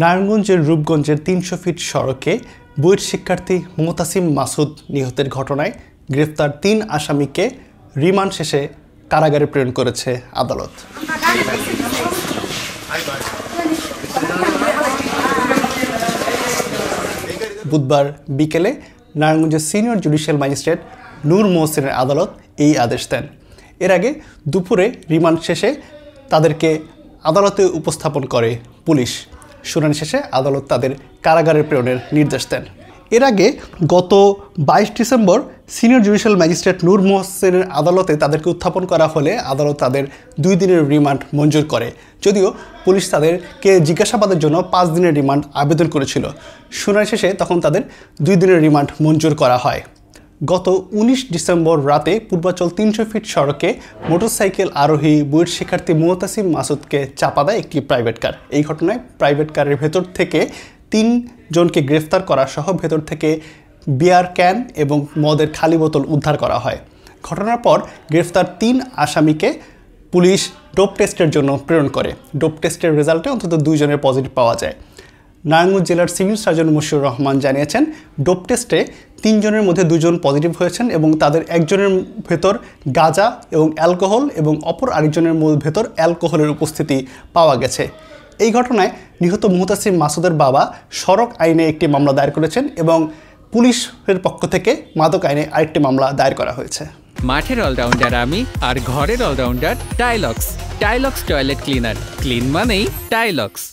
নারায়ণগঞ্জের রূপগঞ্জের ৩০০ ফিট সড়কে বুয়েট শিক্ষার্থী মোতাসিম মাসুদ নিহতের ঘটনায় গ্রেফতার ৩ আসামিকে রিমান্ড শেষে কারাগারে প্রেরণ করেছে আদালত। বুধবার বিকেলে নারায়ণগঞ্জের সিনিয়র জুডিশিয়াল ম্যাজিস্ট্রেট নূর মোহসিনের আদালত এই আদেশ দেন। এর আগে দুপুরে রিমান্ড শেষে তাদেরকে আদালতে উপস্থাপন করে পুলিশ। শুনানি শেষে আদালত তাদের কারাগারে প্রেরণের নির্দেশ দেন। এর আগে গত 22 ডিসেম্বর সিনিয়র জুডিশিয়াল ম্যাজিস্ট্রেট নূর মোহসিনের আদালতে তাদেরকে উত্থাপন করা হলে আদালত তাদের 2 দিনের রিমান্ড মঞ্জুর করে, যদিও পুলিশ তাদেরকে জিজ্ঞাসাবাদের জন্য 5 দিনের রিমান্ড আবেদন করেছিল। শুনানি শেষে তখন তাদের 2 দিনের রিমান্ড মঞ্জুর করা হয়। গত 19 ডিসেম্বর রাতে পূর্বাচল 300 ফিট সড়কে মোটরসাইকেল আরোহী বুয়েট শিক্ষার্থী মোতাসিম মাসুদকে চাপা দেয় একটি প্রাইভেট কার। এই ঘটনায় প্রাইভেট কারের ভেতর থেকে 3 জনকে গ্রেফতার করা সহ ভেতর থেকে বিয়ার ক্যান এবং মদের খালি বোতল উদ্ধার করা হয়। ঘটনার পর গ্রেফতার 3 আসামিকে পুলিশ ডোপ টেস্টের জন্য প্রেরণ করে। ডোপ টেস্টের রেজাল্টে অন্তত 2 জনের পজিটিভ পাওয়া যায়। নারায়ণগঞ্জ জেলার সিভিল সার্জন মশিউর রহমান জানিয়েছেন, ডোপ টেস্টে 3 জনের মধ্যে 2 জন পজিটিভ হয়েছেন এবং তাদের একজনের ভেতর গাঁজা এবং অ্যালকোহল এবং অপর আরেকজনের ভেতর অ্যালকোহলের উপস্থিতি পাওয়া গেছে। এই ঘটনায় নিহত মোতাসিম মাসুদের বাবা সড়ক আইনে একটি মামলা দায়ের করেছেন এবং পুলিশের পক্ষ থেকে মাদক আইনে আরেকটি মামলা দায়ের করা হয়েছে। মাঠের অলরাউন্ডার আমি আর ঘরের allrounder Tylox. Tylox toilet cleaner, clean মানেই টাইলক্স।